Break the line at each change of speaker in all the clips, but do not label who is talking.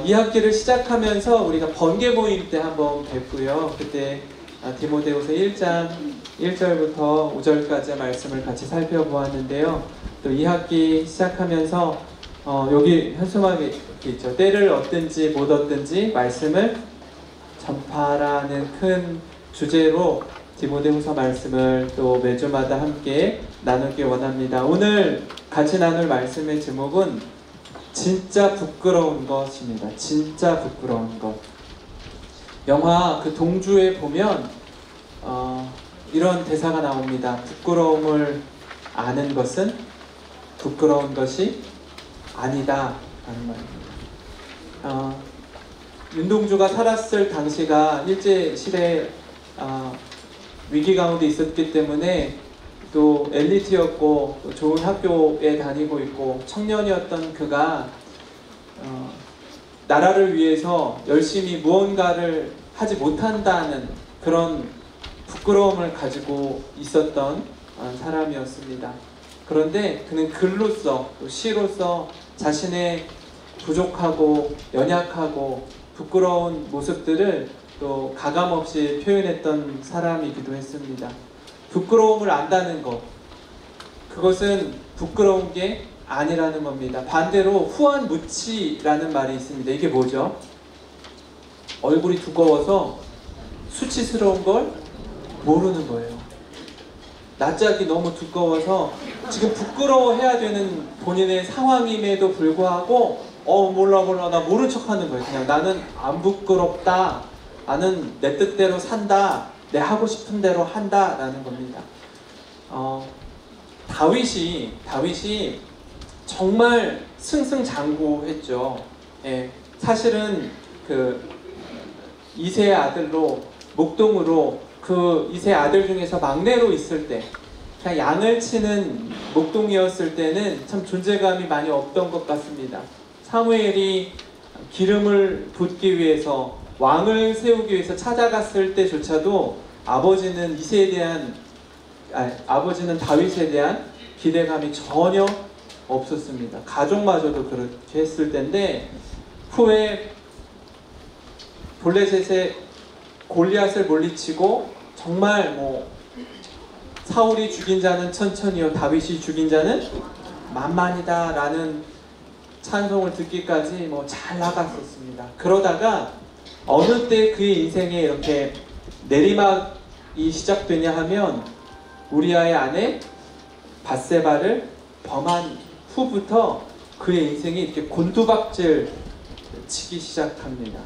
이 학기를 시작하면서 우리가 번개 모임 때 한번 뵙고요. 그때 디모데후서 1장 1절부터 5절까지 말씀을 같이 살펴보았는데요. 또 이 학기 시작하면서 여기 현수막에 있죠. 때를 얻든지 못 얻든지 말씀을 전파라는 큰 주제로 디모데후서 말씀을 또 매주마다 함께 나누기 원합니다. 오늘 같이 나눌 말씀의 제목은 진짜 부끄러운 것입니다. 진짜 부끄러운 것. 영화 그 동주에 보면 이런 대사가 나옵니다. 부끄러움을 아는 것은 부끄러운 것이 아니다 라는 말입니다. 윤동주가 살았을 당시가 일제시대 위기 가운데 있었기 때문에 또 엘리트였고 또 좋은 학교에 다니고 있고 청년이었던 그가 나라를 위해서 열심히 무언가를 하지 못한다는 그런 부끄러움을 가지고 있었던 사람이었습니다. 그런데 그는 글로써 또 시로써 자신의 부족하고 연약하고 부끄러운 모습들을 또 가감없이 표현했던 사람이기도 했습니다. 부끄러움을 안다는 것, 그것은 부끄러운 게 아니라는 겁니다. 반대로 후한무치라는 말이 있습니다. 이게 뭐죠? 얼굴이 두꺼워서 수치스러운 걸 모르는 거예요. 낯짝이 너무 두꺼워서 지금 부끄러워해야 되는 본인의 상황임에도 불구하고 몰라 나 모른 척 하는 거예요. 그냥 나는 안 부끄럽다, 나는 내 뜻대로 산다, 내 하고 싶은 대로 한다 라는 겁니다. 다윗이 정말 승승장구했죠. 예, 사실은 그 이세의 아들로 목동으로 그 이세 아들 중에서 막내로 있을 때 그냥 양을 치는 목동이었을 때는 참 존재감이 많이 없던 것 같습니다. 사무엘이 기름을 붓기 위해서 왕을 세우기 위해서 찾아갔을 때조차도 아버지는 다윗에 대한 기대감이 전혀 없었습니다. 가족마저도 그렇게 했을 텐데 후에 블레셋의 골리앗을 물리치고 정말 사울이 죽인 자는 천천히요 다윗이 죽인 자는 만만이다 라는 찬송을 듣기까지 잘 나갔었습니다. 그러다가 어느 때 그의 인생에 이렇게 내리막이 시작되냐 하면 우리아의 아내 밧세바를 범한 후부터 그의 인생이 이렇게 곤두박질 치기 시작합니다.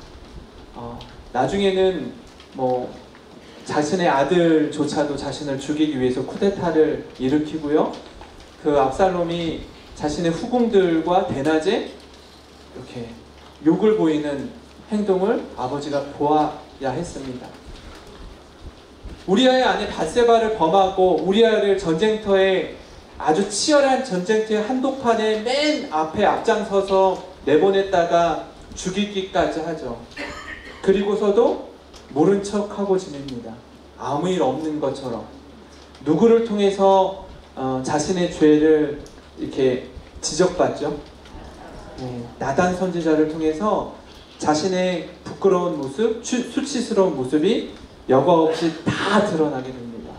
나중에는 자신의 아들조차도 자신을 죽이기 위해서 쿠데타를 일으키고요. 그 압살롬이 자신의 후궁들과 대낮에 이렇게 욕을 보이는 행동을 아버지가 보아야 했습니다. 우리아의 아내 밧세바를 범하고 우리아를 전쟁터에 아주 치열한 전쟁터의 한복판에 맨 앞에 앞장서서 내보냈다가 죽이기까지 하죠. 그리고서도 모른 척하고 지냅니다. 아무 일 없는 것처럼. 누구를 통해서 자신의 죄를 이렇게 지적받죠? 나단 선지자를 통해서 자신의 부끄러운 모습, 수치스러운 모습이 여과 없이 다 드러나게 됩니다.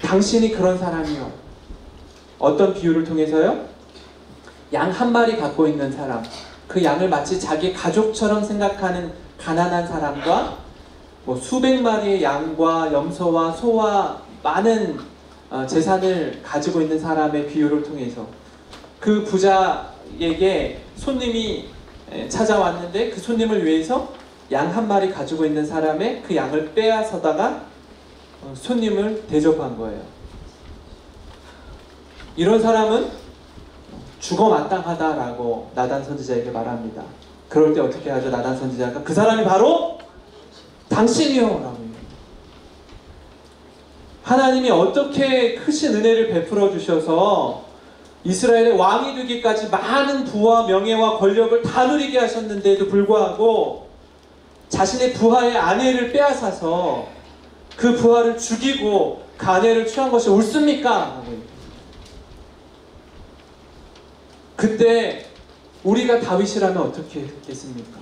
당신이 그런 사람이요. 어떤 비유를 통해서요? 양 한 마리 갖고 있는 사람, 그 양을 마치 자기 가족처럼 생각하는 가난한 사람과 수백 마리의 양과 염소와 소와 많은 재산을 가지고 있는 사람의 비유를 통해서 그 부자에게 손님이 찾아왔는데 그 손님을 위해서 양 한 마리 가지고 있는 사람의 그 양을 빼앗아다가 손님을 대접한 거예요. 이런 사람은 죽어 마땅하다라고 나단 선지자에게 말합니다. 그럴 때 어떻게 하죠? 나단 선지자가 그 사람이 바로 당신이요 라고 해요. 하나님이 어떻게 크신 은혜를 베풀어 주셔서 이스라엘의 왕이 되기까지 많은 부와 명예와 권력을 다 누리게 하셨는데도 불구하고 자신의 부하의 아내를 빼앗아서 그 부하를 죽이고 그 아내를 취한 것이 옳습니까? 그때 우리가 다윗이라면 어떻게 했겠습니까?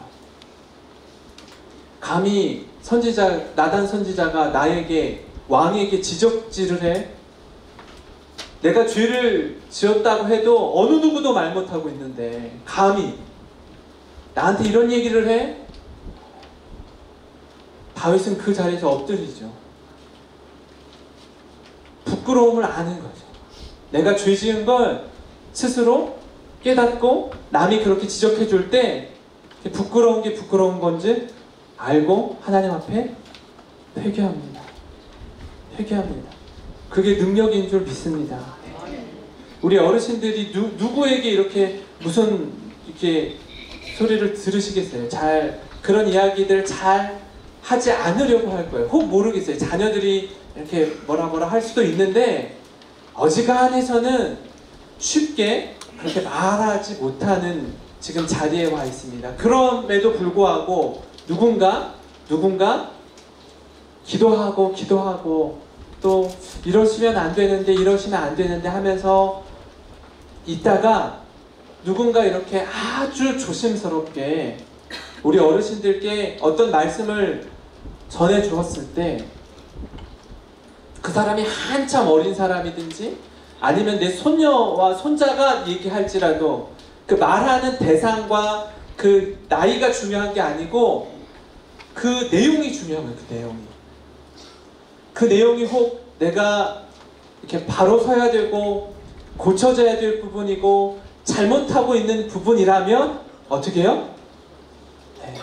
감히 나단 선지자가 왕에게 지적질을 해? 내가 죄를 지었다고 해도 어느 누구도 말 못하고 있는데 감히 나한테 이런 얘기를 해? 다윗은 그 자리에서 엎드리죠. 부끄러움을 아는 거죠. 내가 죄 지은 걸 스스로 깨닫고 남이 그렇게 지적해 줄 때 부끄러운 게 부끄러운 건지 알고 하나님 앞에 회개합니다. 회개합니다. 그게 능력인 줄 믿습니다. 우리 어르신들이 누구에게 이렇게 무슨 이렇게 소리를 들으시겠어요? 그런 이야기들 잘 하지 않으려고 할 거예요. 혹 모르겠어요. 자녀들이 이렇게 뭐라 할 수도 있는데 어지간해서는 쉽게 그렇게 말하지 못하는 지금 자리에 와 있습니다. 그럼에도 불구하고 누군가 기도하고 또 이러시면 안 되는데 하면서 있다가 누군가 이렇게 아주 조심스럽게 우리 어르신들께 어떤 말씀을 전해 주었을 때 그 사람이 한참 어린 사람이든지 아니면 내 손녀와 손자가 얘기할지라도 그 말하는 대상과 그 나이가 중요한 게 아니고 그 내용이 중요한 거예요. 그 내용이 혹 내가 이렇게 바로 서야 되고 고쳐져야 될 부분이고 잘못하고 있는 부분이라면 어떻게 해요? 네.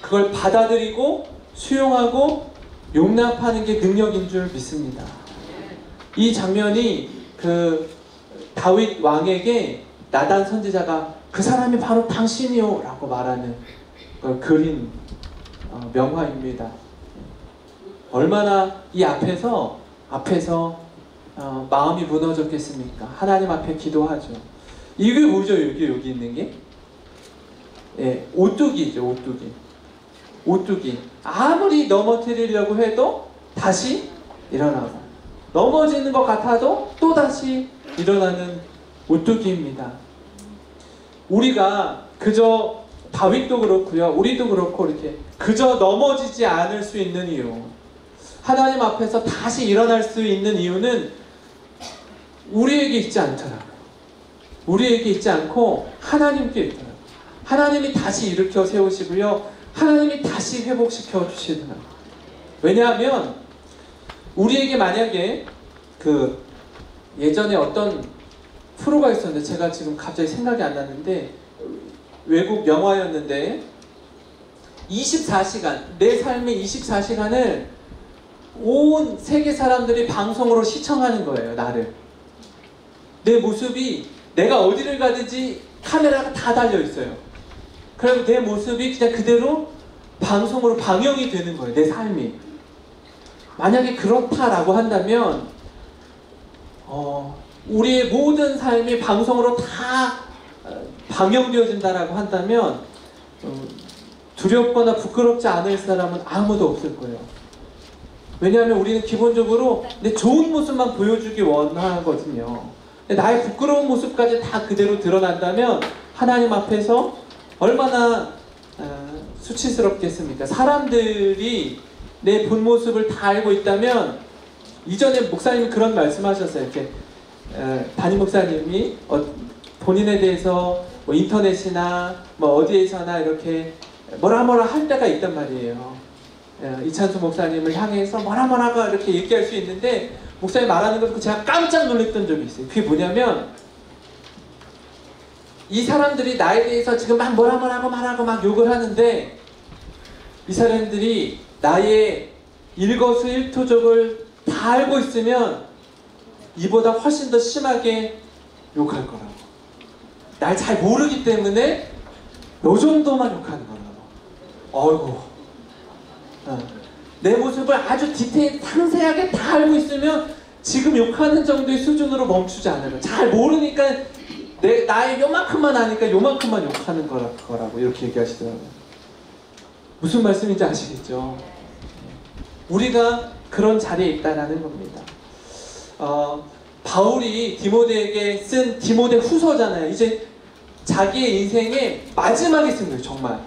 그걸 받아들이고 수용하고 용납하는 게 능력인 줄 믿습니다. 이 장면이 그 다윗 왕에게 나단 선지자가 그 사람이 바로 당신이요 라고 말하는 걸 그린 명화입니다. 얼마나 이 앞에서 마음이 무너졌겠습니까? 하나님 앞에 기도하죠. 이게 뭐죠? 여기 있는 게? 예, 오뚜기죠. 오뚜기. 아무리 넘어뜨리려고 해도 다시 일어나고 넘어지는 것 같아도 또 다시 일어나는 오뚜기입니다. 우리가 그저 다윗도 그렇고요. 우리도 그렇고 이렇게 그저 넘어지지 않을 수 있는 이유, 하나님 앞에서 다시 일어날 수 있는 이유는 우리에게 있지 않더라고요. 우리에게 있지 않고 하나님께 있더라고요. 하나님이 다시 일으켜 세우시고요. 하나님이 다시 회복시켜 주시더라고요. 왜냐하면 우리에게 만약에 그 예전에 어떤 프로가 있었는데 제가 지금 갑자기 생각이 안 나는데 외국 영화였는데 24시간 내 삶의 24시간을 온 세계 사람들이 방송으로 시청하는 거예요. 나를 내 모습이 내가 어디를 가든지 카메라가 다 달려 있어요. 그럼 내 모습이 그냥 그대로 방송으로 방영이 되는 거예요. 내 삶이. 만약에 그렇다라고 한다면 우리의 모든 삶이 방송으로 다 방영되어진다라고 한다면 두렵거나 부끄럽지 않을 사람은 아무도 없을 거예요. 왜냐하면 우리는 기본적으로 내 좋은 모습만 보여주기 원하거든요. 나의 부끄러운 모습까지 다 그대로 드러난다면 하나님 앞에서 얼마나 수치스럽겠습니까? 사람들이 내 본 모습을 다 알고 있다면 이전에 목사님이 그런 말씀하셨어요. 이렇게 담임 목사님이 본인에 대해서 뭐 인터넷이나 뭐 어디에서나 이렇게 뭐라 할 때가 있단 말이에요. 이찬수 목사님을 향해서 뭐라가 이렇게 얘기할 수 있는데 목사님 말하는 거 듣고 제가 깜짝 놀랐던 적이 있어요. 그게 뭐냐면 이 사람들이 나에 대해서 지금 막 말하고 막 욕을 하는데 이 사람들이 나의 일거수일투족을 다 알고 있으면 이보다 훨씬 더 심하게 욕할 거라고. 날 잘 모르기 때문에 요 정도만 욕하는 거라고. 내 모습을 아주 상세하게 다 알고 있으면 지금 욕하는 정도의 수준으로 멈추지 않아요. 잘 모르니까 나의 요만큼만 아니까 요만큼만 욕하는 거라고 이렇게 얘기하시더라고요. 무슨 말씀인지 아시겠죠? 우리가 그런 자리에 있다라는 겁니다. 바울이 디모데에게 쓴 디모데 후서잖아요. 이제 자기의 인생의 마지막에 쓴 거예요. 정말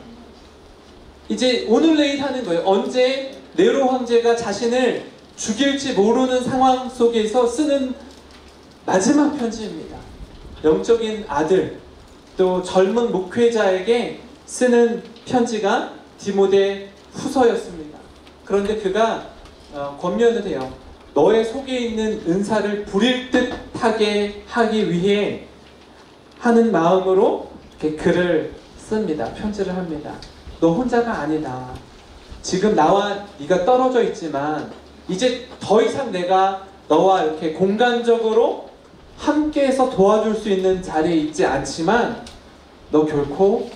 이제 오늘 내일 하는 거예요. 언제 네로 황제가 자신을 죽일지 모르는 상황 속에서 쓰는 마지막 편지입니다. 영적인 아들 또 젊은 목회자에게 쓰는 편지가 디모데 후서였습니다. 그런데 그가 권면을 해요. 너의 속에 있는 은사를 부릴 듯하게 하기 위해 하는 마음으로 이렇게 글을 씁니다. 편지를 합니다. 너 혼자가 아니다. 지금 나와 네가 떨어져 있지만 이제 더 이상 내가 너와 이렇게 공간적으로 함께해서 도와줄 수 있는 자리에 있지 않지만 너 결코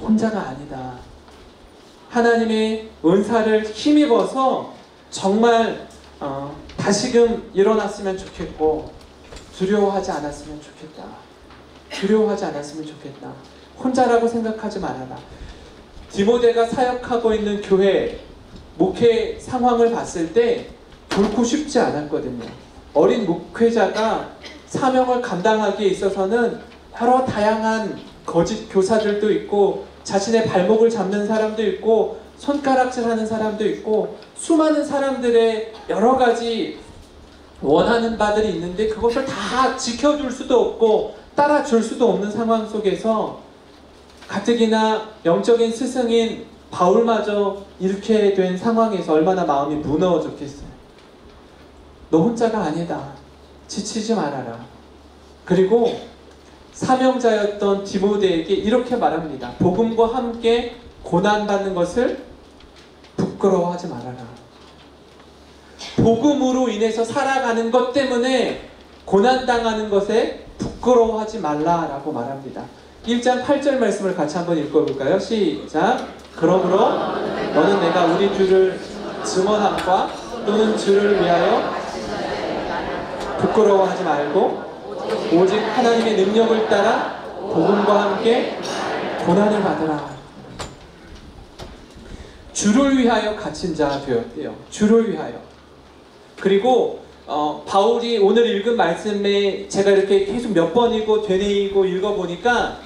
혼자가 아니다. 하나님의 은사를 힘입어서 정말 다시금 일어났으면 좋겠고 두려워하지 않았으면 좋겠다. 두려워하지 않았으면 좋겠다. 혼자라고 생각하지 말아라. 디모데가 사역하고 있는 교회 목회 상황을 봤을 때 결코 쉽지 않았거든요. 어린 목회자가 사명을 감당하기에 있어서는 여러 다양한 거짓 교사들도 있고 자신의 발목을 잡는 사람도 있고 손가락질하는 사람도 있고 수많은 사람들의 여러 가지 원하는 바들이 있는데 그것을 다 지켜줄 수도 없고 따라줄 수도 없는 상황 속에서 가뜩이나 영적인 스승인 바울마저 이렇게 된 상황에서 얼마나 마음이 무너졌겠어요. 너 혼자가 아니다. 지치지 말아라. 그리고 사명자였던 디모데에게 이렇게 말합니다. 복음과 함께 고난받는 것을 부끄러워하지 말아라. 복음으로 인해서 살아가는 것 때문에 고난당하는 것에 부끄러워하지 말라라고 말합니다. 1장 8절 말씀을 같이 한번 읽어볼까요? 시작. 그러므로 너는 내가 우리 주를 증언함과 또는 주를 위하여 부끄러워하지 말고 오직 하나님의 능력을 따라 복음과 함께 고난을 받으라. 주를 위하여 갇힌 자 되었대요. 주를 위하여. 그리고 바울이 오늘 읽은 말씀에 제가 이렇게 계속 몇 번이고 되뇌이고 읽어보니까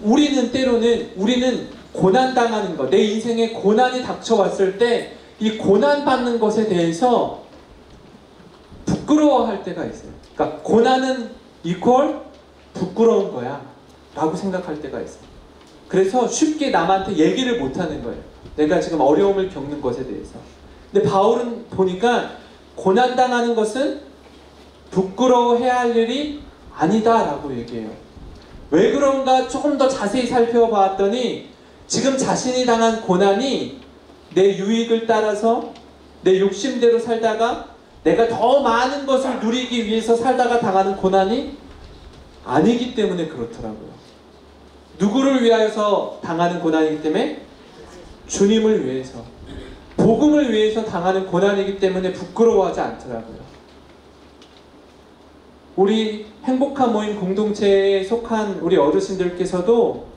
우리는 고난당하는 것, 내 인생에 고난이 닥쳐왔을 때 이 고난받는 것에 대해서 부끄러워할 때가 있어요. 그러니까 고난은 이퀄 부끄러운 거야 라고 생각할 때가 있어요. 그래서 쉽게 남한테 얘기를 못하는 거예요. 내가 지금 어려움을 겪는 것에 대해서. 근데 바울은 보니까 고난당하는 것은 부끄러워해야 할 일이 아니다 라고 얘기해요. 왜 그런가 조금 더 자세히 살펴봤더니 지금 자신이 당한 고난이 내 유익을 따라서 내 욕심대로 살다가 내가 더 많은 것을 누리기 위해서 살다가 당하는 고난이 아니기 때문에 그렇더라고요. 누구를 위하여서 당하는 고난이기 때문에? 주님을 위해서, 복음을 위해서 당하는 고난이기 때문에 부끄러워하지 않더라고요. 우리 행복한 모임 공동체에 속한 우리 어르신들께서도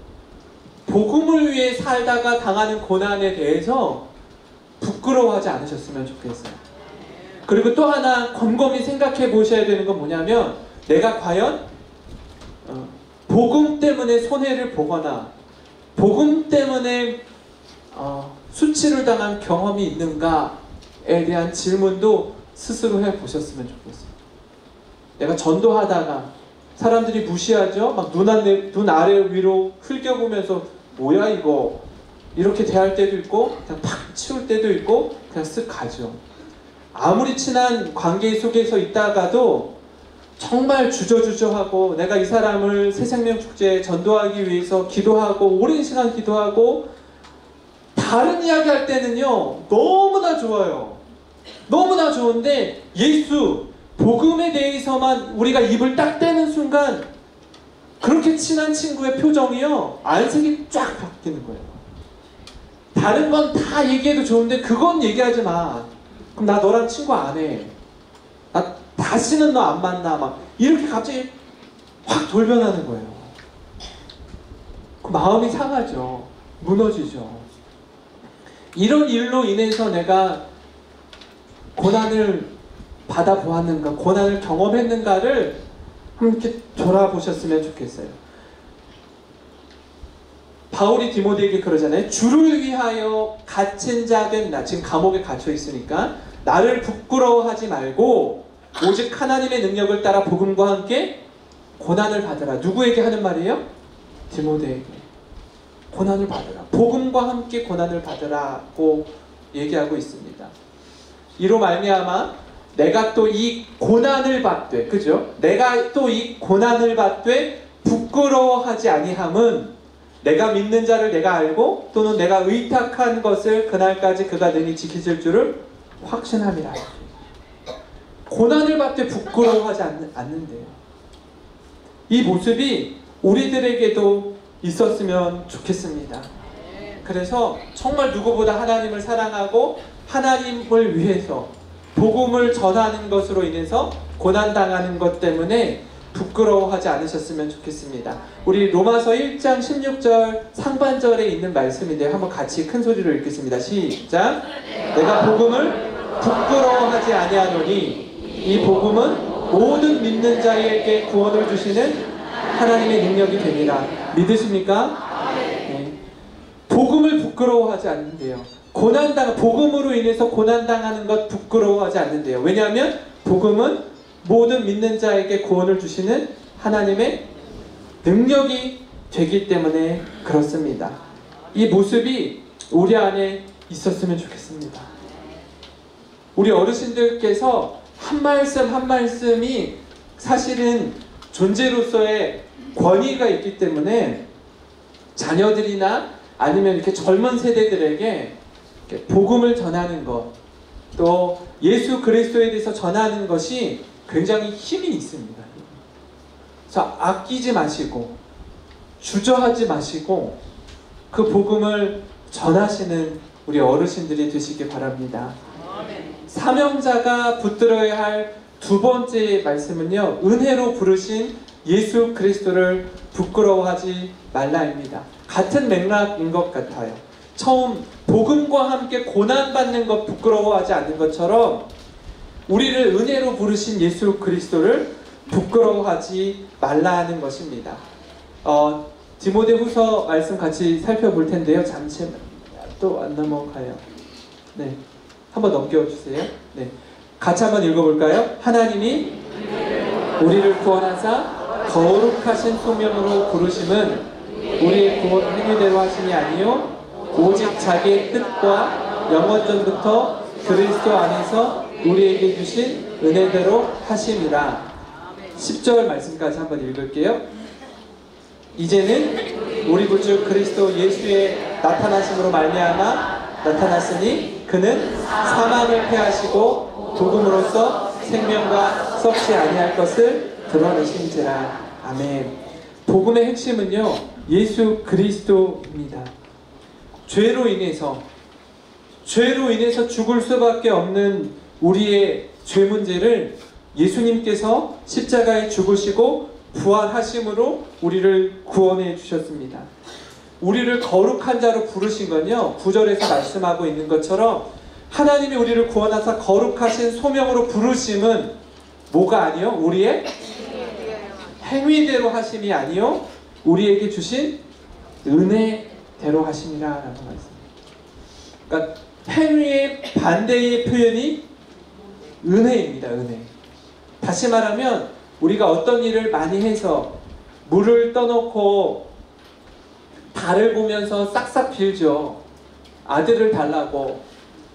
복음을 위해 살다가 당하는 고난에 대해서 부끄러워하지 않으셨으면 좋겠어요. 그리고 또 하나 곰곰이 생각해 보셔야 되는 건 뭐냐면 내가 과연 복음 때문에 손해를 보거나 복음 때문에 수치를 당한 경험이 있는가에 대한 질문도 스스로 해보셨으면 좋겠어요. 내가 전도하다가 사람들이 무시하죠? 막 눈 아래 위로 흘겨보면서 뭐야 이거 이렇게 대할 때도 있고 그냥 팍 치울 때도 있고 그냥 쓱 가죠. 아무리 친한 관계 속에서 있다가도 정말 주저주저하고 내가 이 사람을 새생명축제에 전도하기 위해서 기도하고 오랜 시간 기도하고 다른 이야기 할 때는요 너무나 좋아요. 너무나 좋은데 예수 복음에 대해서만 우리가 입을 딱 떼는 순간 그렇게 친한 친구의 표정이요 안색이 쫙 바뀌는 거예요. 다른 건 다 얘기해도 좋은데 그건 얘기하지 마. 그럼 나 너랑 친구 안 해. 나 다시는 너 안 만나. 막 이렇게 갑자기 확 돌변하는 거예요. 그 마음이 상하죠. 무너지죠. 이런 일로 인해서 내가 고난을 받아보았는가, 고난을 경험했는가를 이렇게 돌아보셨으면 좋겠어요. 바울이 디모데에게 그러잖아요. 주를 위하여 갇힌 자 된 나, 지금 감옥에 갇혀 있으니까 나를 부끄러워하지 말고 오직 하나님의 능력을 따라 복음과 함께 고난을 받으라. 누구에게 하는 말이에요? 디모데에게. 고난을 받으라. 복음과 함께 고난을 받으라고 얘기하고 있습니다. 이로 말미암아 내가 또 이 고난을 받되, 그죠? 내가 또 이 고난을 받되 부끄러워하지 아니함은 내가 믿는 자를 내가 알고 또는 내가 의탁한 것을 그날까지 그가 능히 지키실 줄을 확신함이라. 고난을 받되 부끄러워하지 않는데요. 이 모습이 우리들에게도 있었으면 좋겠습니다. 그래서 정말 누구보다 하나님을 사랑하고 하나님을 위해서 복음을 전하는 것으로 인해서 고난당하는 것 때문에 부끄러워하지 않으셨으면 좋겠습니다. 우리 로마서 1장 16절 상반절에 있는 말씀인데요. 한번 같이 큰 소리로 읽겠습니다. 시작! 내가 복음을 부끄러워하지 아니하노니 이 복음은 모든 믿는 자에게 구원을 주시는 하나님의 능력이 됩니다. 믿으십니까? 네. 복음을 부끄러워하지 않는데요. 복음으로 인해서 고난당하는 것 부끄러워하지 않는데요. 왜냐하면 복음은 모든 믿는 자에게 구원을 주시는 하나님의 능력이 되기 때문에 그렇습니다. 이 모습이 우리 안에 있었으면 좋겠습니다. 우리 어르신들께서 한 말씀 한 말씀이 사실은 존재로서의 권위가 있기 때문에 자녀들이나 아니면 이렇게 젊은 세대들에게 이렇게 복음을 전하는 것, 또 예수 그리스도에 대해서 전하는 것이 굉장히 힘이 있습니다. 그래서 아끼지 마시고 주저하지 마시고 그 복음을 전하시는 우리 어르신들이 되시기 바랍니다. 사명자가 붙들어야 할 두 번째 말씀은요, 은혜로 부르신 예수 그리스도를 부끄러워하지 말라입니다. 같은 맥락인 것 같아요. 처음 복음과 함께 고난받는 것 부끄러워하지 않는 것처럼 우리를 은혜로 부르신 예수 그리스도를 부끄러워하지 말라 하는 것입니다. 디모데후서 말씀 같이 살펴볼 텐데요. 잠시만, 또 안 넘어가요. 네, 한번 넘겨주세요. 네, 같이 한번 읽어볼까요? 하나님이 우리를 구원하사 거룩하신 소명으로 부르심은 우리의 구원 행위대로 하심이 아니요 오직 자기의 뜻과 영원전부터 그리스도 안에서 우리에게 주신 은혜대로 하심이라. 10절 말씀까지 한번 읽을게요. 이제는 우리 구주 그리스도 예수의 나타나심으로 말미암아 나타났으니 그는 사망을 패하시고 복음으로써 생명과 썩지 아니할 것을 드러내신지라. 아멘. 복음의 핵심은요, 예수 그리스도입니다. 죄로 인해서 죽을 수밖에 없는 우리의 죄 문제를 예수님께서 십자가에 죽으시고 부활하심으로 우리를 구원해 주셨습니다. 우리를 거룩한 자로 부르신 건요, 9절에서 말씀하고 있는 것처럼 하나님이 우리를 구원하사 거룩하신 소명으로 부르심은 뭐가 아니요? 우리의 행위대로 하심이 아니요 우리에게 주신 은혜대로 하심이라 라고 말씀합니다. 그러니까 행위의 반대의 표현이 은혜입니다. 은혜. 다시 말하면 우리가 어떤 일을 많이 해서 물을 떠놓고 달을 보면서 싹싹 빌죠. 아들을 달라고,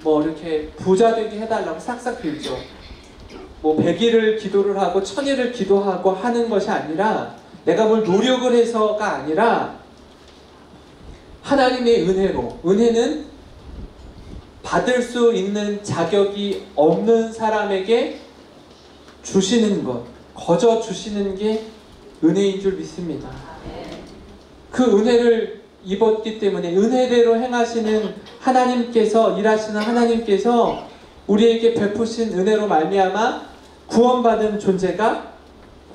뭐 이렇게 부자 되게 해달라고 싹싹 빌죠. 뭐 100일을 기도를 하고 1000일을 기도하고 하는 것이 아니라, 내가 뭘 노력을 해서가 아니라 하나님의 은혜로, 은혜는 받을 수 있는 자격이 없는 사람에게 주시는 것, 거저 주시는 게 은혜인 줄 믿습니다. 그 은혜를 입었기 때문에 은혜대로 행하시는 하나님께서, 일하시는 하나님께서 우리에게 베푸신 은혜로 말미암아 구원받은 존재가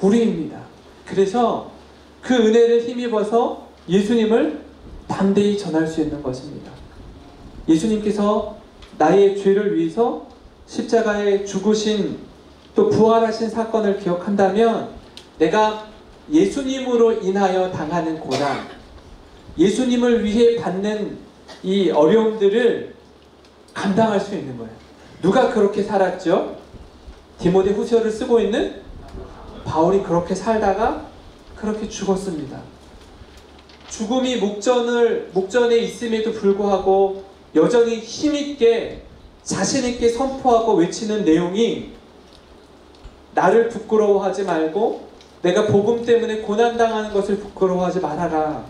우리입니다. 그래서 그 은혜를 힘입어서 예수님을 담대히 전할 수 있는 것입니다. 예수님께서 나의 죄를 위해서 십자가에 죽으신, 또 부활하신 사건을 기억한다면 내가 예수님으로 인하여 당하는 고난, 예수님을 위해 받는 이 어려움들을 감당할 수 있는 거예요. 누가 그렇게 살았죠? 디모데 후서를 쓰고 있는 바울이 그렇게 살다가 그렇게 죽었습니다. 죽음이 목전에 있음에도 불구하고 여전히 힘있게 자신있게 선포하고 외치는 내용이 나를 부끄러워하지 말고 내가 복음 때문에 고난당하는 것을 부끄러워하지 말아라.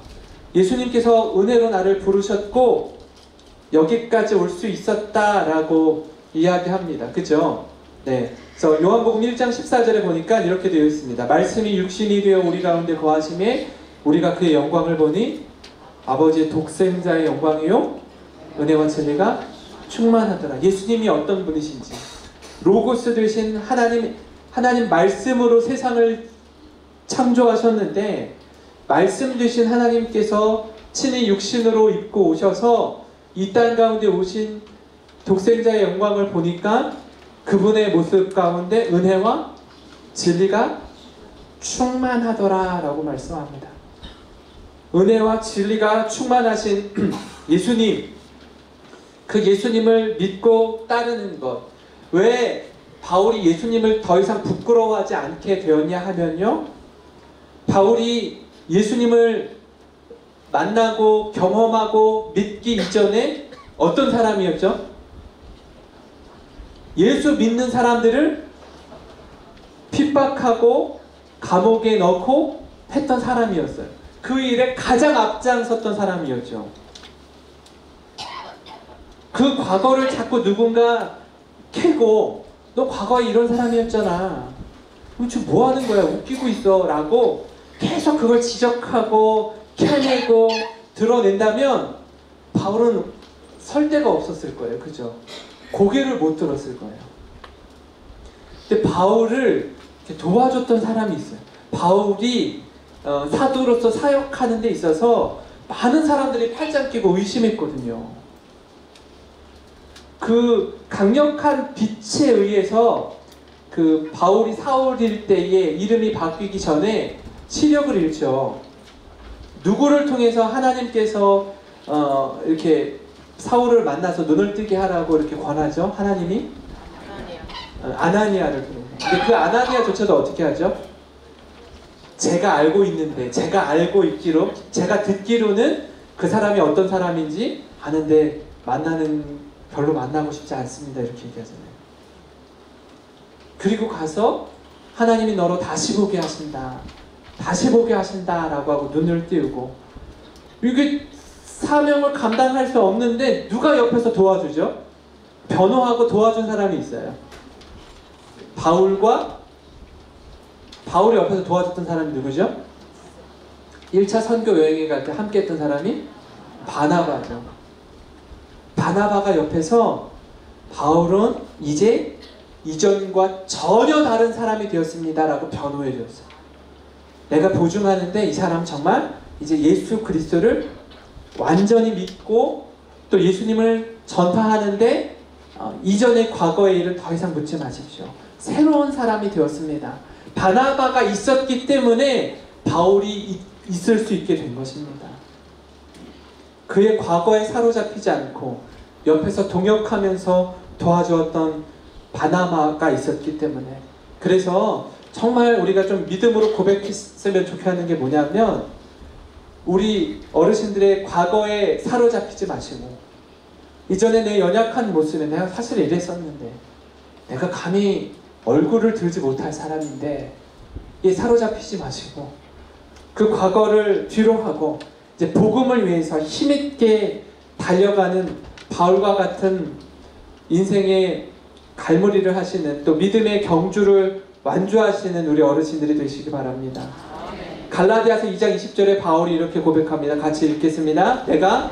예수님께서 은혜로 나를 부르셨고 여기까지 올 수 있었다라고 이야기합니다. 그죠? 네. 그래서 요한복음 1장 14절에 보니까 이렇게 되어 있습니다. 말씀이 육신이 되어 우리 가운데 거하심에 우리가 그의 영광을 보니 아버지의 독생자의 영광이요 은혜와 진리가 충만하더라. 예수님이 어떤 분이신지, 로고스 되신 하나님 말씀으로 세상을 창조하셨는데, 말씀 되신 하나님께서 친히 육신으로 입고 오셔서 이 땅 가운데 오신 독생자의 영광을 보니까 그분의 모습 가운데 은혜와 진리가 충만하더라 라고 말씀합니다. 은혜와 진리가 충만하신 예수님, 그 예수님을 믿고 따르는 것. 왜 바울이 예수님을 더 이상 부끄러워하지 않게 되었냐 하면요, 바울이 예수님을 만나고 경험하고 믿기 이전에 어떤 사람이었죠? 예수 믿는 사람들을 핍박하고 감옥에 넣고 했던 사람이었어요. 그 일에 가장 앞장섰던 사람이었죠. 그 과거를 자꾸 누군가 캐고, 너 과거에 이런 사람이었잖아, 지금 뭐 하는 거야, 웃기고 있어 라고 계속 그걸 지적하고 캐내고 드러낸다면 바울은 설 데가 없었을 거예요. 그죠? 고개를 못 들었을 거예요. 근데 바울을 도와줬던 사람이 있어요. 바울이 사도로서 사역하는 데 있어서 많은 사람들이 팔짱 끼고 의심했거든요. 그 강력한 빛에 의해서 그 바울이 사울일 때에 이름이 바뀌기 전에 시력을 잃죠. 누구를 통해서 하나님께서 이렇게 사울을 만나서 눈을 뜨게 하라고 이렇게 권하죠? 하나님이? 아나니아를 부릅니다. 근데 그 아나니아조차도 어떻게 하죠? 제가 알고 있는데, 제가 알고 있기로, 제가 듣기로는 그 사람이 어떤 사람인지 아는데 별로 만나고 싶지 않습니다. 이렇게 얘기하잖아요. 그리고 가서 하나님이 너로 다시 보게 하신다. 다시 보게 하신다라고 하고 눈을 띄우고, 이게 사명을 감당할 수 없는데 누가 옆에서 도와주죠? 변호하고 도와준 사람이 있어요. 바울이 옆에서 도와줬던 사람이 누구죠? 1차 선교 여행에 갈 때 함께 했던 사람이 바나바죠. 바나바가 옆에서 바울은 이제 이전과 전혀 다른 사람이 되었습니다 라고 변호해 줬어요. 내가 보증하는데 이 사람 정말 이제 예수 그리스도를 완전히 믿고 또 예수님을 전파하는데 이전의 과거의 일을 더 이상 묻지 마십시오. 새로운 사람이 되었습니다. 바나바가 있었기 때문에 바울이 있을 수 있게 된 것입니다. 그의 과거에 사로잡히지 않고 옆에서 동역하면서 도와주었던 바나바가 있었기 때문에. 그래서 정말 우리가 좀 믿음으로 고백했으면 좋겠는 게 뭐냐면, 우리 어르신들의 과거에 사로잡히지 마시고, 이전에 내 연약한 모습에 내가 사실 이랬었는데, 내가 감히 얼굴을 들지 못할 사람인데, 이 사로잡히지 마시고 그 과거를 뒤로 하고 이제 복음을 위해서 힘있게 달려가는 바울과 같은 인생의 갈무리를 하시는, 또 믿음의 경주를 완주하시는 우리 어르신들이 되시기 바랍니다. 갈라디아서 2장 20절에 바울이 이렇게 고백합니다. 같이 읽겠습니다. 내가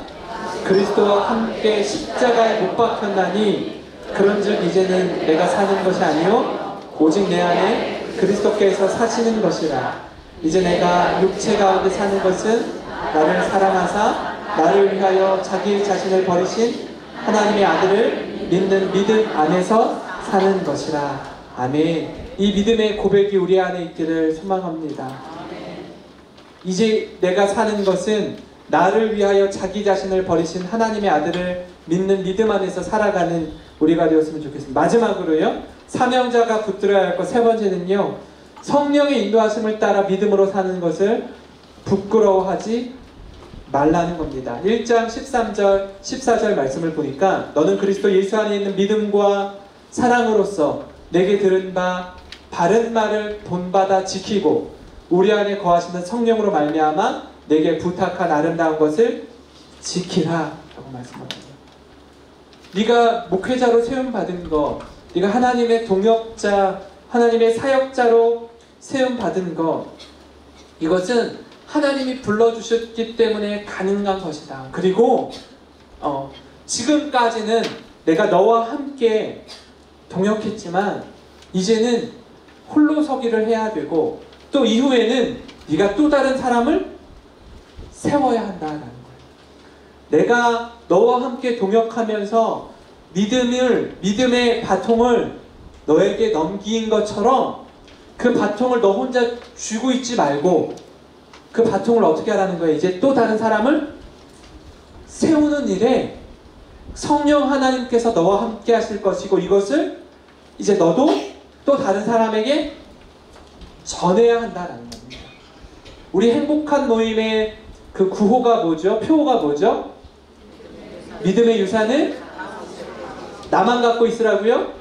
그리스도와 함께 십자가에 못 박혔나니 그런즉 이제는 내가 사는 것이 아니요 오직 내 안에 그리스도께서 사시는 것이라. 이제 내가 육체 가운데 사는 것은 나를 사랑하사 나를 위하여 자기 자신을 버리신 하나님의 아들을 믿는 믿음 안에서 사는 것이라. 아멘. 이 믿음의 고백이 우리 안에 있기를 소망합니다. 이제 내가 사는 것은 나를 위하여 자기 자신을 버리신 하나님의 아들을 믿는 믿음 안에서 살아가는 우리가 되었으면 좋겠습니다. 마지막으로요, 사명자가 붙들어야 할 것 세 번째는요, 성령의 인도하심을 따라 믿음으로 사는 것을 부끄러워하지 말라는 겁니다. 1장 13절 14절 말씀을 보니까 너는 그리스도 예수 안에 있는 믿음과 사랑으로서 내게 들은 바 바른 말을 본받아 지키고 우리 안에 거하시는 성령으로 말미암아 내게 부탁한 아름다운 것을 지키라 라고 말씀합니다. 네가 목회자로 세움받은 것, 네가 하나님의 동역자, 하나님의 사역자로 세움받은 것, 이것은 하나님이 불러주셨기 때문에 가능한 것이다. 그리고 지금까지는 내가 너와 함께 동역했지만 이제는 홀로 서기를 해야 되고 또 이후에는 네가 또 다른 사람을 세워야 한다는 거예요. 내가 너와 함께 동역하면서 믿음의 바통을 너에게 넘긴 것처럼 그 바통을 너 혼자 쥐고 있지 말고 그 바통을 어떻게 하라는 거예요? 이제 또 다른 사람을 세우는 일에 성령 하나님께서 너와 함께 하실 것이고 이것을 이제 너도 또 다른 사람에게 전해야 한다는 겁니다. 우리 행복한 모임의 그 구호가 뭐죠? 표어가 뭐죠? 믿음의 유산을 나만 갖고 있으라고요?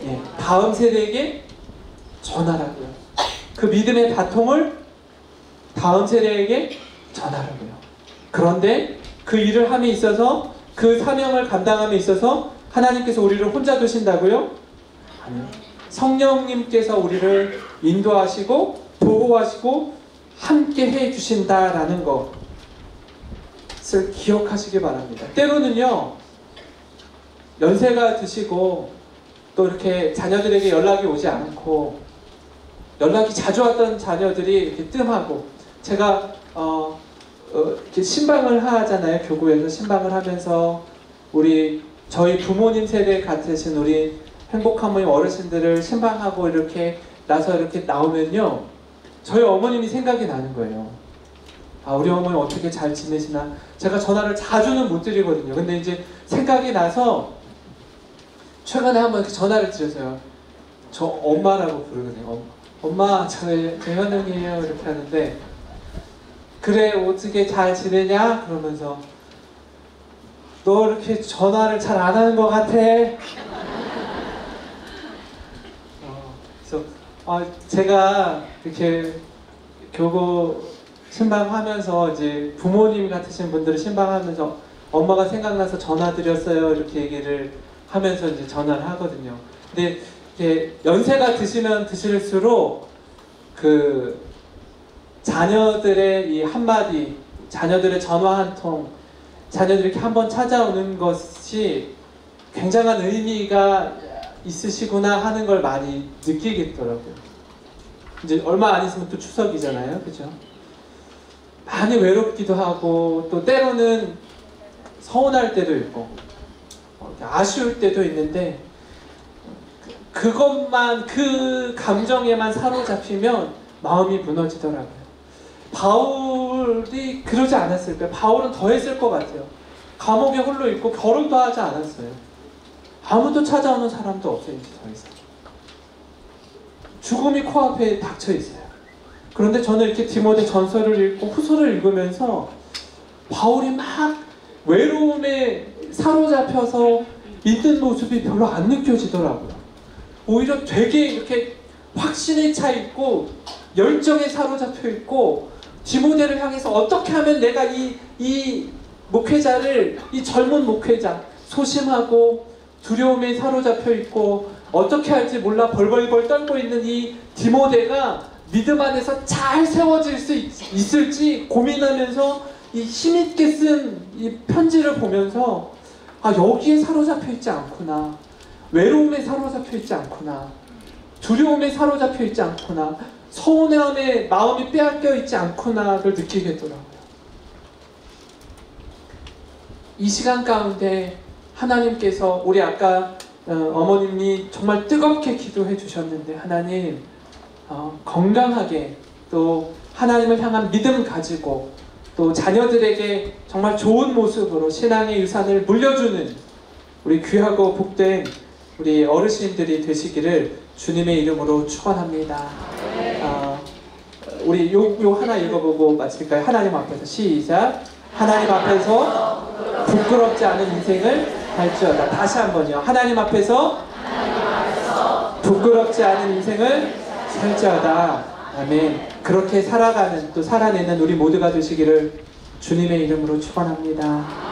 예, 다음 세대에게 전하라고요. 그 믿음의 바통을 다음 세대에게 전하라고요. 그런데 그 일을 함에 있어서 그 사명을 감당함에 있어서 하나님께서 우리를 혼자 두신다고요? 아니요. 성령님께서 우리를 인도하시고 보호하시고 함께 해주신다라는 것을 기억하시기 바랍니다. 때로는요, 연세가 드시고 또 이렇게 자녀들에게 연락이 오지 않고 연락이 자주 왔던 자녀들이 이렇게 뜸하고, 제가 이렇게 신방을 하잖아요. 교구에서 신방을 하면서 저희 부모님 세대 같으신 우리 행복한 모임 어르신들을 신방하고 이렇게 나서 이렇게 나오면요, 저희 어머님이 생각이 나는 거예요. 아, 우리 어머니 어떻게 잘 지내시나. 제가 전화를 자주는 못 드리거든요. 근데 이제 생각이 나서 최근에 한번 이렇게 전화를 드렸어요. 저 엄마라고 부르거든요. 엄마, 저 현웅이에요. 이렇게 하는데, 그래, 어떻게 잘 지내냐? 그러면서, 너 이렇게 전화를 잘 안 하는 것 같아. 그래서 제가 이렇게 교구 신방하면서 이제 부모님 같으신 분들을 신방하면서 엄마가 생각나서 전화 드렸어요. 이렇게 얘기를 하면서 이제 전화를 하거든요. 근데 이렇게 연세가 드시면 드실수록 그 자녀들의 이 한마디, 자녀들의 전화 한 통, 자녀들이 이렇게 한번 찾아오는 것이 굉장한 의미가 있으시구나 하는 걸 많이 느끼겠더라고요. 이제 얼마 안 있으면 또 추석이잖아요. 그죠? 많이 외롭기도 하고 또 때로는 서운할 때도 있고 아쉬울 때도 있는데, 그것만, 그 감정에만 사로잡히면 마음이 무너지더라고요. 바울이 그러지 않았을까요? 바울은 더 했을 것 같아요. 감옥에 홀로 있고 결혼도 하지 않았어요. 아무도 찾아오는 사람도 없어요. 이제 더 이상 죽음이 코앞에 닥쳐 있어요. 그런데 저는 이렇게 디모데 전서를 읽고 후서를 읽으면서 바울이 막 외로움에 사로잡혀서 있는 모습이 별로 안 느껴지더라고요. 오히려 되게 이렇게 확신에 차 있고 열정에 사로잡혀 있고, 디모데를 향해서 어떻게 하면 내가 이 목회자를, 이 젊은 목회자, 소심하고 두려움에 사로잡혀 있고 어떻게 할지 몰라 벌벌벌 떨고 있는 이 디모데가 믿음 안에서 잘 세워질 수 있을지 고민하면서 이 힘있게 쓴 이 편지를 보면서, 아, 여기에 사로잡혀 있지 않구나, 외로움에 사로잡혀 있지 않구나, 두려움에 사로잡혀 있지 않구나, 서운함에 마음이 빼앗겨 있지 않구나를 느끼겠더라고요. 이 시간 가운데 하나님께서, 우리 아까 어머님이 정말 뜨겁게 기도해 주셨는데, 하나님 건강하게 또 하나님을 향한 믿음 가지고 또 자녀들에게 정말 좋은 모습으로 신앙의 유산을 물려주는 우리 귀하고 복된 우리 어르신들이 되시기를 주님의 이름으로 축원합니다. 우리 요 하나 읽어보고 마칠까요? 하나님 앞에서 시작. 하나님 앞에서 부끄럽지 않은 인생을 살지어다. 다시 한번요. 하나님 앞에서 부끄럽지 않은 인생을 살지어다. 아멘. 그렇게 살아가는 또 살아내는 우리 모두가 되시기를 주님의 이름으로 축원합니다.